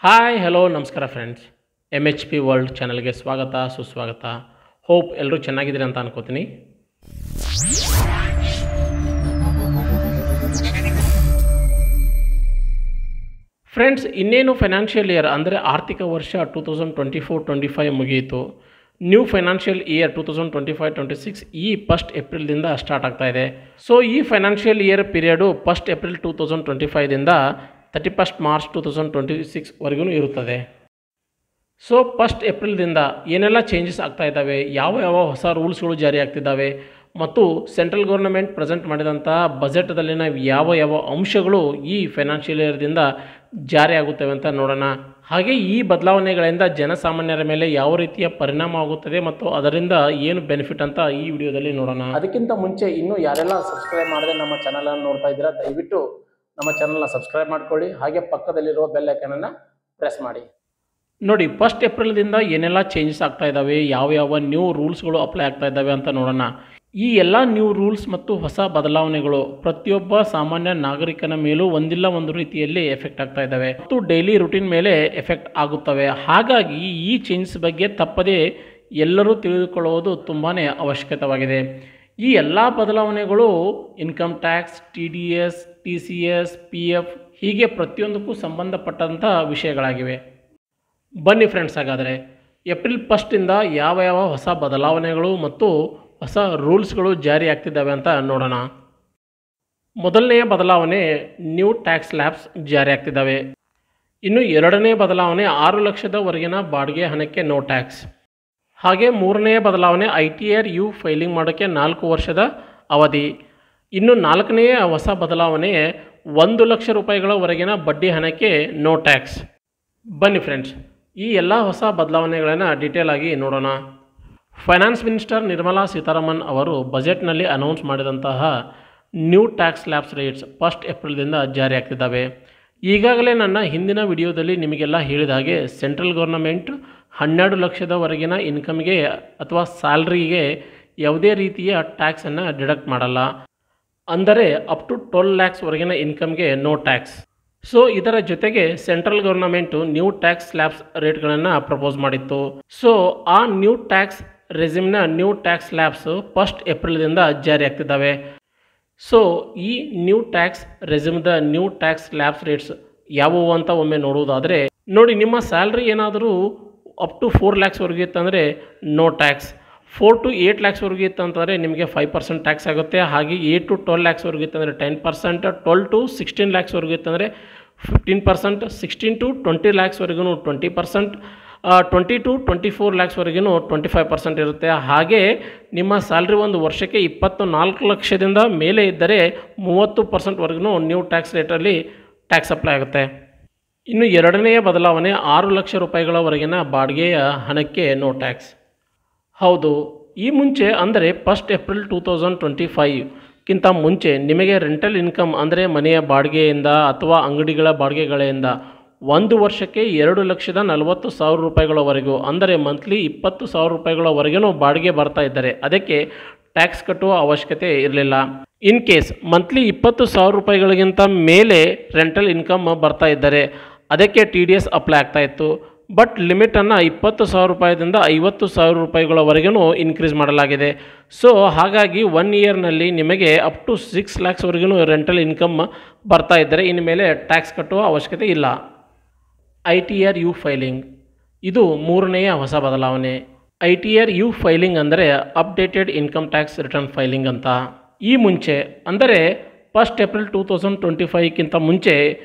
Hi hello ನಮಸ್ಕಾರ friends. MHP world ಚಾನಲ್ಗೆ ಸ್ವಾಗತ ಸುಸ್ವಾಗತ. ಹೋಪ್ ಎಲ್ಲರೂ ಚೆನ್ನಾಗಿದ್ದೀರಿ ಅಂತ ಅನ್ಕೋತೀನಿ. ಫ್ರೆಂಡ್ಸ್, ಇನ್ನೇನು ಫೈನಾನ್ಷಿಯಲ್ ಇಯರ್ ಅಂದರೆ ಆರ್ಥಿಕ ವರ್ಷ 2024-25 ಮುಗಿಯಿತು. ನ್ಯೂ ಫೈನಾನ್ಷಿಯಲ್ ಇಯರ್ 2025-26 ಈ 1 ಏಪ್ರಿಲ್ದಿಂದ ಸ್ಟಾರ್ಟ್ ಆಗ್ತಾ ಇದೆ. ಸೊ ಈ ಫೈನಾನ್ಷಿಯಲ್ ಇಯರ್ ಪೀರಿಯಡು 1 ಏಪ್ರಿಲ್ 2025ದಿಂದ 31 ಮಾರ್ಚ್ 2026 ವರೆಗೂ ಇರುತ್ತದೆ. ಸೊ 1 ಏಪ್ರಿಲ್ದಿಂದ ಏನೆಲ್ಲ ಚೇಂಜಸ್ ಆಗ್ತಾ ಇದ್ದಾವೆ, ಯಾವ ಹೊಸ ರೂಲ್ಸ್ಗಳು ಜಾರಿ ಆಗ್ತಿದ್ದಾವೆ ಮತ್ತು ಸೆಂಟ್ರಲ್ ಗೌರ್ಮೆಂಟ್ ಪ್ರೆಸೆಂಟ್ ಮಾಡಿದಂಥ ಬಜೆಟ್ದಲ್ಲಿನ ಯಾವ ಅಂಶಗಳು ಈ ಫೈನಾನ್ಷಿಯಲ್ ಇಯರ್ದಿಂದ ಜಾರಿ ಆಗುತ್ತವೆ ಅಂತ ನೋಡೋಣ. ಹಾಗೆ ಈ ಬದಲಾವಣೆಗಳಿಂದ ಜನಸಾಮಾನ್ಯರ ಮೇಲೆ ಯಾವ ರೀತಿಯ ಪರಿಣಾಮ ಆಗುತ್ತದೆ ಮತ್ತು ಅದರಿಂದ ಏನು ಬೆನಿಫಿಟ್ ಅಂತ ಈ ವಿಡಿಯೋದಲ್ಲಿ ನೋಡೋಣ. ಅದಕ್ಕಿಂತ ಮುಂಚೆ ಇನ್ನೂ ಯಾರೆಲ್ಲ ಸಬ್ಸ್ಕ್ರೈಬ್ ಮಾಡದೆ ನಮ್ಮ ಚಾನಲನ್ನು ನೋಡ್ತಾ ಇದ್ದೀರಾ, ದಯವಿಟ್ಟು ನಮ್ಮ ಚಾನಲ್ನ ಸಬ್ಸ್ಕ್ರೈಬ್ ಮಾಡ್ಕೊಳ್ಳಿ. ಹಾಗೆ ಪಕ್ಕದಲ್ಲಿರುವ ಬೆಲ್ ಐಕನನ್ನು ಪ್ರೆಸ್ ಮಾಡಿ. ನೋಡಿ, 1 ಏಪ್ರಿಲ್ದಿಂದ ಏನೆಲ್ಲ ಚೇಂಜಸ್ ಆಗ್ತಾ ಇದ್ದಾವೆ, ಯಾವ ನ್ಯೂ ರೂಲ್ಸ್ಗಳು ಅಪ್ಲೈ ಆಗ್ತಾ ಇದ್ದಾವೆ ಅಂತ ನೋಡೋಣ. ಈ ಎಲ್ಲ ನ್ಯೂ ರೂಲ್ಸ್ ಮತ್ತು ಹೊಸ ಬದಲಾವಣೆಗಳು ಪ್ರತಿಯೊಬ್ಬ ಸಾಮಾನ್ಯ ನಾಗರಿಕನ ಮೇಲೂ ಒಂದಿಲ್ಲ ಒಂದು ರೀತಿಯಲ್ಲಿ ಎಫೆಕ್ಟ್ ಆಗ್ತಾ ಇದ್ದಾವೆ ಮತ್ತು ಡೈಲಿ ರುಟೀನ್ ಮೇಲೆ ಎಫೆಕ್ಟ್ ಆಗುತ್ತವೆ. ಹಾಗಾಗಿ ಈ ಚೇಂಜಸ್ ಬಗ್ಗೆ ತಪ್ಪದೇ ಎಲ್ಲರೂ ತಿಳಿದುಕೊಳ್ಳುವುದು ತುಂಬಾ ಅವಶ್ಯಕವಾಗಿದೆ. ಈ ಎಲ್ಲ ಬದಲಾವಣೆಗಳು income tax, TDS, TCS, PF ಹೀಗೆ ಪ್ರತಿಯೊಂದಕ್ಕೂ ಸಂಬಂಧಪಟ್ಟಂಥ ವಿಷಯಗಳಾಗಿವೆ. ಬನ್ನಿ ಫ್ರೆಂಡ್ಸ್, ಹಾಗಾದರೆ ಏಪ್ರಿಲ್ 1 ಯಾವ ಹೊಸ ಬದಲಾವಣೆಗಳು ಮತ್ತು ಹೊಸ ರೂಲ್ಸ್ಗಳು ಜಾರಿ ಆಗ್ತಿದ್ದಾವೆ ಅಂತ ನೋಡೋಣ. ಮೊದಲನೆಯ ಬದಲಾವಣೆ ನ್ಯೂ ಟ್ಯಾಕ್ಸ್ ಲ್ಯಾಬ್ಸ್ ಜಾರಿ ಆಗ್ತಿದ್ದಾವೆ. ಇನ್ನು ಎರಡನೇ ಬದಲಾವಣೆ 6 ಲಕ್ಷದವರೆಗಿನ ಬಾಡಿಗೆ ಹಣಕ್ಕೆ ನೋ ಟ್ಯಾಕ್ಸ್. ಹಾಗೆ ಮೂರನೆಯ ಬದಲಾವಣೆ ITR ಫೈಲಿಂಗ್ ಮಾಡೋಕ್ಕೆ 4 ವರ್ಷದ ಅವಧಿ. ಇನ್ನು ನಾಲ್ಕನೆಯ ಹೊಸ ಬದಲಾವಣೆ 1 ಲಕ್ಷ ರೂಪಾಯಿಗಳವರೆಗಿನ ಬಡ್ಡಿ ಹಣಕ್ಕೆ ನೋ ಟ್ಯಾಕ್ಸ್. ಬನ್ನಿ ಫ್ರೆಂಡ್ಸ್, ಈ ಎಲ್ಲ ಹೊಸ ಬದಲಾವಣೆಗಳನ್ನು ಡೀಟೇಲ್ ಆಗಿ ನೋಡೋಣ. ಫೈನಾನ್ಸ್ ಮಿನಿಸ್ಟರ್ ನಿರ್ಮಲಾ ಸೀತಾರಾಮನ್ ಅವರು ಬಜೆಟ್ನಲ್ಲಿ ಅನೌನ್ಸ್ ಮಾಡಿದಂತಹ ನ್ಯೂ ಟ್ಯಾಕ್ಸ್ ಲ್ಯಾಬ್ಸ್ ರೇಟ್ಸ್ 1 ಏಪ್ರಿಲ್ದಿಂದ ಜಾರಿ ಆಗ್ತಿದ್ದಾವೆ. ಈಗಾಗಲೇ ನನ್ನ ಹಿಂದಿನ ವಿಡಿಯೋದಲ್ಲಿ ನಿಮಗೆಲ್ಲ ಹೇಳಿದ ಹಾಗೆ ಸೆಂಟ್ರಲ್ ಗೌರ್ಮೆಂಟ್ 12 ಲಕ್ಷದವರೆಗಿನ ಇನ್ಕಮ್ಗೆ ಅಥವಾ ಸ್ಯಾಲ್ರಿಗೆ ಯಾವುದೇ ರೀತಿಯ ಟ್ಯಾಕ್ಸನ್ನು ಡಿಡಕ್ಟ್ ಮಾಡಲ್ಲ. ಅಂದರೆ ಅಪ್ ಟು 12 ಲ್ಯಾಕ್ಸ್ವರೆಗಿನ ಇನ್ಕಮ್ಗೆ ನೋ ಟ್ಯಾಕ್ಸ್. ಸೊ ಇದರ ಜೊತೆಗೆ central government new tax slabs ರೇಟ್ಗಳನ್ನು ಪ್ರಪೋಸ್ ಮಾಡಿತ್ತು. ಸೊ ಆ ನ್ಯೂ ಟ್ಯಾಕ್ಸ್ ರೆಜಿಮ್ನ ನ್ಯೂ ಟ್ಯಾಕ್ಸ್ ಲ್ಯಾಬ್ಸ್ 1 ಏಪ್ರಿಲ್ದಿಂದ ಜಾರಿ ಆಗ್ತಿದ್ದಾವೆ. ಸೊ ಈ ನ್ಯೂ ಟ್ಯಾಕ್ಸ್ ರೆಜಿಮ್ದ ನ್ಯೂ ಟ್ಯಾಕ್ಸ್ ಲ್ಯಾಬ್ಸ್ ರೇಟ್ಸ್ ಯಾವುವು ಅಂತ ಒಮ್ಮೆ ನೋಡುವುದಾದರೆ, ನೋಡಿ, ನಿಮ್ಮ ಸ್ಯಾಲ್ರಿ ಏನಾದರೂ ಅಪ್ ಟು 4 ಲ್ಯಾಕ್ಸ್ವರೆಗೂ ಇತ್ತಂದರೆ ನೋ ಟ್ಯಾಕ್ಸ್. 4 to 8 ಲ್ಯಾಕ್ಸ್ವರೆಗೂ ಇತ್ತಂತಂದರೆ ನಿಮಗೆ 5% ಟ್ಯಾಕ್ಸ್ ಆಗುತ್ತೆ. ಹಾಗೆ 8 to 12 ಲ್ಯಾಕ್ಸ್ವರೆಗೂ ಇತ್ತಂದರೆ 10%, 12 to 16 ಲ್ಯಾಕ್ಸ್ವರೆಗೂ ಇತ್ತಂದರೆ 15%, 16 to 20 ಲ್ಯಾಕ್ಸ್ವರೆಗೂ 20%, 20 to 24 ಲ್ಯಾಕ್ಸ್ವರೆಗೂ 25% ಇರುತ್ತೆ. ಹಾಗೆ ನಿಮ್ಮ ಸ್ಯಾಲ್ರಿ ಒಂದು ವರ್ಷಕ್ಕೆ 24 ಲಕ್ಷದಿಂದ ಮೇಲೆ ಇದ್ದರೆ 30%ವರೆಗೂ ನ್ಯೂ ಟ್ಯಾಕ್ಸ್ ರೇಟಲ್ಲಿ ಟ್ಯಾಕ್ಸ್ ಅಪ್ಲೈ ಆಗುತ್ತೆ. ಇನ್ನು ಎರಡನೆಯ ಬದಲಾವಣೆ 6 ಲಕ್ಷ ರೂಪಾಯಿಗಳವರೆಗಿನ ಬಾಡಿಗೆಯ ಹಣಕ್ಕೆ ನೋ ಟ್ಯಾಕ್ಸ್. ಹೌದು, ಈ ಮುಂಚೆ ಅಂದರೆ 1 ಏಪ್ರಿಲ್ 2025ಕ್ಕಿಂತ ಮುಂಚೆ ನಿಮಗೆ ರೆಂಟಲ್ ಇನ್ಕಮ್ ಅಂದರೆ ಮನೆಯ ಬಾಡಿಗೆಯಿಂದ ಅಥವಾ ಅಂಗಡಿಗಳ ಬಾಡಿಗೆಗಳಿಂದ ಒಂದು ವರ್ಷಕ್ಕೆ 2,40,000 ರೂಪಾಯಿಗಳವರೆಗೂ ಅಂದರೆ ಮಂತ್ಲಿ 20,000 ರೂಪಾಯಿಗಳವರೆಗೂ ಬಾಡಿಗೆ ಬರ್ತಾ ಇದ್ದಾರೆ. ಅದಕ್ಕೆ ಟ್ಯಾಕ್ಸ್ ಕಟ್ಟುವ ಅವಶ್ಯಕತೆ ಇರಲಿಲ್ಲ. ಇನ್ ಕೇಸ್ ಮಂತ್ಲಿ 20,000 ರೂಪಾಯಿಗಳಿಗಿಂತ ಮೇಲೆ ರೆಂಟಲ್ ಇನ್ಕಮ್ ಬರ್ತಾ ಇದ್ದರೆ ಅದಕ್ಕೆ TDS ಅಪ್ಲೈ ಆಗ್ತಾ ಇತ್ತು. ಬಟ್ ಲಿಮಿಟನ್ನು 20,000 ರೂಪಾಯಿದಿಂದ 50,000 ರೂಪಾಯಿಗಳವರೆಗೂ ಇನ್ಕ್ರೀಸ್ ಮಾಡಲಾಗಿದೆ. ಸೊ ಹಾಗಾಗಿ 1 ಇಯರ್ನಲ್ಲಿ ನಿಮಗೆ ಅಪ್ ಟು 6 ಲ್ಯಾಕ್ಸ್ವರೆಗೂ ರೆಂಟಲ್ ಇನ್ಕಮ್ ಬರ್ತಾ ಇದ್ದರೆ ಇನ್ಮೇಲೆ ಟ್ಯಾಕ್ಸ್ ಕಟ್ಟುವ ಅವಶ್ಯಕತೆ ಇಲ್ಲ. ITR ಫೈಲಿಂಗ್ ಇದು ಮೂರನೆಯ ಹೊಸ ಬದಲಾವಣೆ. ITR ಫೈಲಿಂಗ್ ಅಂದರೆ updated income tax return filing ಅಂತ. ಈ ಮುಂಚೆ ಅಂದರೆ 1 ಏಪ್ರಿಲ್ 2025ಕ್ಕಿಂತ ಮುಂಚೆ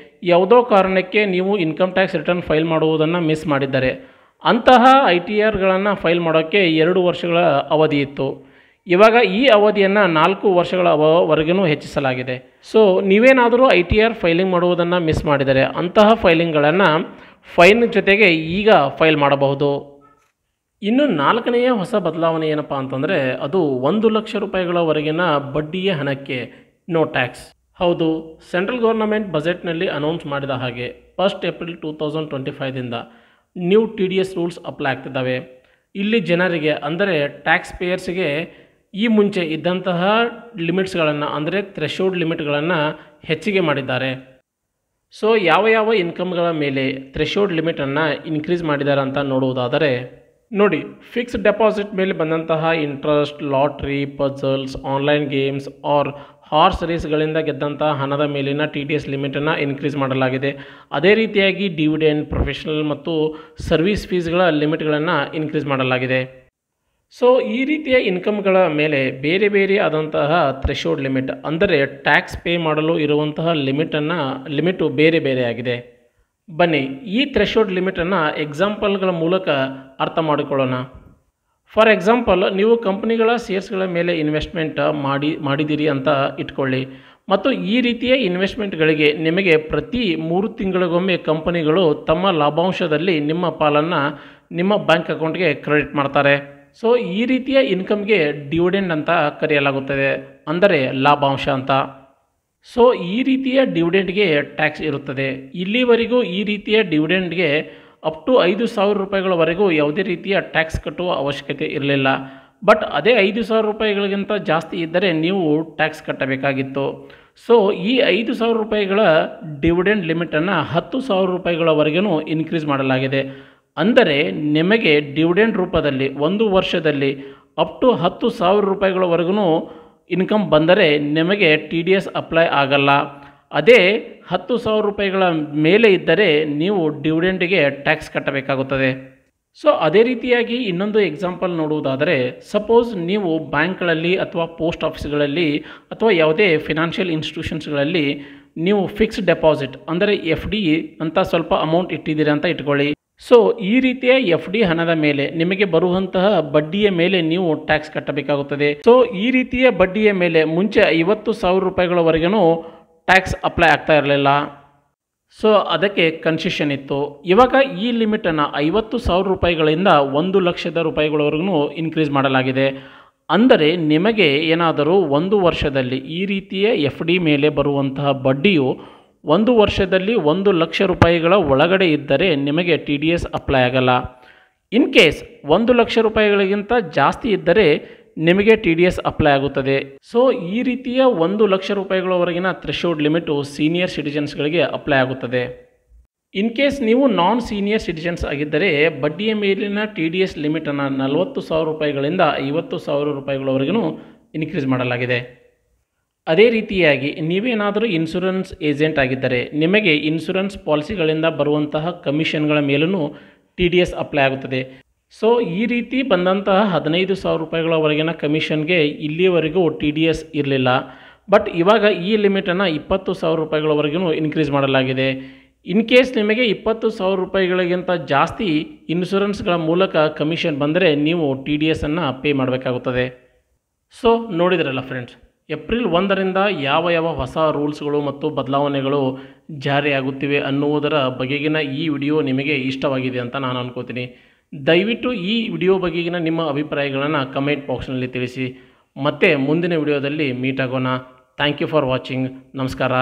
ಯಾವುದೋ ಕಾರಣಕ್ಕೆ ನೀವು ಇನ್ಕಮ್ ಟ್ಯಾಕ್ಸ್ ರಿಟರ್ನ್ ಫೈಲ್ ಮಾಡುವುದನ್ನು ಮಿಸ್ ಮಾಡಿದ್ದಾರೆ. ಅಂತಹ ITRಗಳನ್ನು ಫೈಲ್ ಮಾಡೋಕ್ಕೆ 2 ವರ್ಷಗಳ ಅವಧಿ ಇತ್ತು. ಇವಾಗ ಈ ಅವಧಿಯನ್ನು 4 ವರ್ಷಗಳವರೆಗೂ ಹೆಚ್ಚಿಸಲಾಗಿದೆ. ಸೊ ನೀವೇನಾದರೂ ITR ಫೈಲಿಂಗ್ ಮಾಡುವುದನ್ನು ಮಿಸ್ ಮಾಡಿದರೆ ಅಂತಹ ಫೈಲಿಂಗ್ಗಳನ್ನು ಫೈನ್ ಜೊತೆಗೆ ಈಗ ಫೈಲ್ ಮಾಡಬಹುದು. ಇನ್ನು ನಾಲ್ಕನೆಯ ಹೊಸ ಬದಲಾವಣೆ ಏನಪ್ಪ ಅಂತಂದರೆ ಅದು 1 ಲಕ್ಷ ರೂಪಾಯಿಗಳವರೆಗಿನ ಬಡ್ಡಿಯ ಹಣಕ್ಕೆ ನೋ ಟ್ಯಾಕ್ಸ್. ಹೌದು, ಸೆಂಟ್ರಲ್ ಗೌರ್ಮೆಂಟ್ ಬಜೆಟ್ನಲ್ಲಿ ಅನೌನ್ಸ್ ಮಾಡಿದ ಹಾಗೆ 1 ಏಪ್ರಿಲ್ 2025ದಿಂದ ನ್ಯೂ TDS ರೂಲ್ಸ್ ಅಪ್ಲೈ ಆಗ್ತಿದ್ದಾವೆ. ಇಲ್ಲಿ ಜನರಿಗೆ ಅಂದರೆ ಟ್ಯಾಕ್ಸ್ ಪೇಯರ್ಸ್ಗೆ ಈ ಮುಂಚೆ ಇದ್ದಂತಹ ಲಿಮಿಟ್ಸ್ಗಳನ್ನು ಅಂದರೆ ಥ್ರೆಶೋಲ್ಡ್ ಲಿಮಿಟ್ಗಳನ್ನು ಹೆಚ್ಚಿಗೆ ಮಾಡಿದ್ದಾರೆ. ಸೊ ಯಾವ ಯಾವ ಇನ್ಕಮ್ಗಳ ಮೇಲೆ ಥ್ರೆಶೋಲ್ಡ್ ಲಿಮಿಟನ್ನು ಇನ್ಕ್ರೀಸ್ ಮಾಡಿದ್ದಾರೆ ಅಂತ ನೋಡುವುದಾದರೆ ನೋಡಿ, ಫಿಕ್ಸ್ಡ್ ಡೆಪಾಸಿಟ್ ಮೇಲೆ ಬಂದಂತಹ interest, lottery, puzzles, online games or horse ರೇಸ್ಗಳಿಂದ ಗೆದ್ದಂತಹ ಹಣದ ಮೇಲಿನ TDS ಲಿಮಿಟನ್ನು ಇನ್ಕ್ರೀಸ್ ಮಾಡಲಾಗಿದೆ. ಅದೇ ರೀತಿಯಾಗಿ ಡಿವಿಡೆಂಡ್, ಪ್ರೊಫೆಷನಲ್ ಮತ್ತು ಸರ್ವಿಸ್ ಫೀಸ್ಗಳ ಲಿಮಿಟ್ಗಳನ್ನು ಇನ್ಕ್ರೀಸ್ ಮಾಡಲಾಗಿದೆ. ಸೊ ಈ ರೀತಿಯ ಇನ್ಕಮ್ಗಳ ಮೇಲೆ ಬೇರೆ ಬೇರೆ ಆದಂತಹ ಥ್ರೆಶೋಲ್ಡ್ ಲಿಮಿಟ್ ಅಂದರೆ ಟ್ಯಾಕ್ಸ್ ಪೇ ಮಾಡಲು ಇರುವಂತಹ ಲಿಮಿಟು ಬೇರೆ ಬೇರೆ ಆಗಿದೆ. ಬನ್ನಿ ಈ ಥ್ರೆಶೋಲ್ಡ್ ಲಿಮಿಟನ್ನು ಎಕ್ಸಾಂಪಲ್ಗಳ ಮೂಲಕ ಅರ್ಥ ಮಾಡಿಕೊಳ್ಳೋಣ. ಫಾರ್ ಎಕ್ಸಾಂಪಲ್, ನೀವು ಕಂಪ್ನಿಗಳ ಶೇರ್ಸ್ಗಳ ಮೇಲೆ ಇನ್ವೆಸ್ಟ್ಮೆಂಟ್ ಮಾಡಿದ್ದೀರಿ ಅಂತ ಇಟ್ಕೊಳ್ಳಿ, ಮತ್ತು ಈ ರೀತಿಯ ಇನ್ವೆಸ್ಟ್ಮೆಂಟ್ಗಳಿಗೆ ನಿಮಗೆ ಪ್ರತಿ 3 ತಿಂಗಳಿಗೊಮ್ಮೆ ಕಂಪನಿಗಳು ತಮ್ಮ ಲಾಭಾಂಶದಲ್ಲಿ ನಿಮ್ಮ ಪಾಲನ್ನು ನಿಮ್ಮ ಬ್ಯಾಂಕ್ ಅಕೌಂಟ್ಗೆ ಕ್ರೆಡಿಟ್ ಮಾಡ್ತಾರೆ. ಸೊ ಈ ರೀತಿಯ ಇನ್ಕಮ್ಗೆ ಡಿವಿಡೆಂಡ್ ಅಂತ ಕರೆಯಲಾಗುತ್ತದೆ, ಅಂದರೆ ಲಾಭಾಂಶ ಅಂತ. ಸೊ ಈ ರೀತಿಯ ಡಿವಿಡೆಂಡ್ಗೆ ಟ್ಯಾಕ್ಸ್ ಇರುತ್ತದೆ. ಇಲ್ಲಿವರೆಗೂ ಈ ರೀತಿಯ ಡಿವಿಡೆಂಡ್ಗೆ ಅಪ್ ಟು 5,000 ರೂಪಾಯಿಗಳವರೆಗೂ ಯಾವುದೇ ರೀತಿಯ ಟ್ಯಾಕ್ಸ್ ಕಟ್ಟುವ ಅವಶ್ಯಕತೆ ಇರಲಿಲ್ಲ. ಬಟ್ ಅದೇ 5,000 ರೂಪಾಯಿಗಳಿಗಿಂತ ಜಾಸ್ತಿ ಇದ್ದರೆ ನೀವು ಟ್ಯಾಕ್ಸ್ ಕಟ್ಟಬೇಕಾಗಿತ್ತು. ಸೊ ಈ 5,000 ರೂಪಾಯಿಗಳ ಡಿವಿಡೆಂಡ್ ಲಿಮಿಟನ್ನು 10,000 ರೂಪಾಯಿಗಳವರೆಗೂ ಇನ್ಕ್ರೀಸ್ ಮಾಡಲಾಗಿದೆ. ಅಂದರೆ ನಿಮಗೆ ಡಿವಿಡೆಂಡ್ ರೂಪದಲ್ಲಿ 1 ವರ್ಷದಲ್ಲಿ ಅಪ್ ಟು 10,000 ರೂಪಾಯಿಗಳವರೆಗೂ ಇನ್ಕಮ್ ಬಂದರೆ ನಿಮಗೆ TDS ಅಪ್ಲೈ ಆಗಲ್ಲ. ಅದೇ 10,000 ರೂಪಾಯಿಗಳ ಮೇಲೆ ಇದ್ದರೆ ನೀವು ಡಿವಿಡೆಂಡಿಗೆ ಟ್ಯಾಕ್ಸ್ ಕಟ್ಟಬೇಕಾಗುತ್ತದೆ. ಸೊ ಅದೇ ರೀತಿಯಾಗಿ ಇನ್ನೊಂದು ಎಕ್ಸಾಂಪಲ್ ನೋಡುವುದಾದರೆ, ಸಪೋಸ್ ನೀವು ಬ್ಯಾಂಕ್ಗಳಲ್ಲಿ ಅಥವಾ ಪೋಸ್ಟ್ ಆಫೀಸ್ಗಳಲ್ಲಿ ಅಥವಾ ಯಾವುದೇ ಫಿನಾನ್ಷಿಯಲ್ ಇನ್ಸ್ಟಿಟ್ಯೂಷನ್ಸ್ಗಳಲ್ಲಿ ನೀವು ಫಿಕ್ಸ್ಡ್ ಡೆಪಾಸಿಟ್ ಅಂದರೆ FD ಅಂತ ಸ್ವಲ್ಪ ಅಮೌಂಟ್ ಇಟ್ಟಿದ್ದೀರಿ ಅಂತ ಇಟ್ಕೊಳ್ಳಿ. ಸೊ ಈ ರೀತಿಯ FD ಹಣದ ಮೇಲೆ ನಿಮಗೆ ಬರುವಂತಹ ಬಡ್ಡಿಯ ಮೇಲೆ ನೀವು ಟ್ಯಾಕ್ಸ್ ಕಟ್ಟಬೇಕಾಗುತ್ತದೆ. ಸೊ ಈ ರೀತಿಯ ಬಡ್ಡಿಯ ಮೇಲೆ ಮುಂಚೆ 50,000 ರೂಪಾಯಿಗಳವರೆಗೂ ಟ್ಯಾಕ್ಸ್ ಅಪ್ಲೈ ಆಗ್ತಾ ಇರಲಿಲ್ಲ. ಸೊ ಅದಕ್ಕೆ ಕನ್ಸೆಷನ್ ಇತ್ತು. ಇವಾಗ ಈ ಲಿಮಿಟನ್ನು 50,000 ರೂಪಾಯಿಗಳಿಂದ 1,00,000 ರೂಪಾಯಿಗಳವರೆಗೂ ಇನ್ಕ್ರೀಸ್ ಮಾಡಲಾಗಿದೆ. ಅಂದರೆ ನಿಮಗೆ ಏನಾದರೂ 1 ವರ್ಷದಲ್ಲಿ ಈ ರೀತಿಯ FD ಮೇಲೆ ಬರುವಂತಹ ಬಡ್ಡಿಯು 1 ವರ್ಷದಲ್ಲಿ 1,00,000 ರೂಪಾಯಿಗಳ ಒಳಗಡೆ ಇದ್ದರೆ ನಿಮಗೆ TDS ಅಪ್ಲೈ ಆಗಲ್ಲ. ಇನ್ ಕೇಸ್ 1,00,000 ರೂಪಾಯಿಗಳಿಗಿಂತ ಜಾಸ್ತಿ ಇದ್ದರೆ ನಿಮಗೆ TDS ಅಪ್ಲೈ ಆಗುತ್ತದೆ. ಸೊ ಈ ರೀತಿಯ 1,00,000 ರೂಪಾಯಿಗಳವರೆಗಿನ ಥ್ರೆಶೋಲ್ಡ್ ಲಿಮಿಟು ಸೀನಿಯರ್ ಸಿಟಿಜನ್ಸ್ಗಳಿಗೆ ಅಪ್ಲೈ ಆಗುತ್ತದೆ. ಇನ್ ಕೇಸ್ ನೀವು ನಾನ್ ಸೀನಿಯರ್ ಸಿಟಿಜನ್ಸ್ ಆಗಿದ್ದರೆ ಬಡ್ಡಿಯ ಮೇಲಿನ TDS ಲಿಮಿಟನ್ನು 40,000 ರೂಪಾಯಿಗಳಿಂದ 50,000 ರೂಪಾಯಿಗಳವರೆಗೂ ಇನ್ಕ್ರೀಸ್ ಮಾಡಲಾಗಿದೆ. ಅದೇ ರೀತಿಯಾಗಿ ನೀವೇನಾದರೂ ಇನ್ಶೂರೆನ್ಸ್ ಏಜೆಂಟ್ ಆಗಿದ್ದರೆ ನಿಮಗೆ ಇನ್ಶೂರೆನ್ಸ್ ಪಾಲಿಸಿಗಳಿಂದ ಬರುವಂತಹ ಕಮಿಷನ್ಗಳ ಮೇಲೂ TDS ಅಪ್ಲೈ ಆಗುತ್ತದೆ. ಸೊ ಈ ರೀತಿ ಬಂದಂತಹ 15,000 ರೂಪಾಯಿಗಳವರೆಗಿನ ಕಮಿಷನ್ಗೆ ಇಲ್ಲಿಯವರೆಗೂ TDS ಇರಲಿಲ್ಲ. ಬಟ್ ಇವಾಗ ಈ ಲಿಮಿಟನ್ನು 20,000 ರೂಪಾಯಿಗಳವರೆಗೂ ಇನ್ಕ್ರೀಸ್ ಮಾಡಲಾಗಿದೆ. ಇನ್ ಕೇಸ್ ನಿಮಗೆ 20,000 ರೂಪಾಯಿಗಳಿಗಿಂತ ಜಾಸ್ತಿ ಇನ್ಶೂರೆನ್ಸ್ಗಳ ಮೂಲಕ ಕಮಿಷನ್ ಬಂದರೆ ನೀವು TDSನ್ನು ಪೇ ಮಾಡಬೇಕಾಗುತ್ತದೆ. ಸೊ ನೋಡಿದ್ರಲ್ಲ ಫ್ರೆಂಡ್ಸ್, ಏಪ್ರಿಲ್ 1ರಿಂದ ಯಾವ ಹೊಸ ರೂಲ್ಸ್ಗಳು ಮತ್ತು ಬದಲಾವಣೆಗಳು ಜಾರಿಯಾಗುತ್ತಿವೆ ಅನ್ನುವುದರ ಬಗೆಗಿನ ಈ ವಿಡಿಯೋ ನಿಮಗೆ ಇಷ್ಟವಾಗಿದೆ ಅಂತ ನಾನು ಅನ್ಕೋತೀನಿ. ದಯವಿಟ್ಟು ಈ ವಿಡಿಯೋ ಬಗೆಗಿನ ನಿಮ್ಮ ಅಭಿಪ್ರಾಯಗಳನ್ನು ಕಮೆಂಟ್ ಬಾಕ್ಸ್ನಲ್ಲಿ ತಿಳಿಸಿ. ಮತ್ತೆ ಮುಂದಿನ ವಿಡಿಯೋದಲ್ಲಿ ಮೀಟ್ ಆಗೋಣ. Thank you for watching. ನಮಸ್ಕಾರ.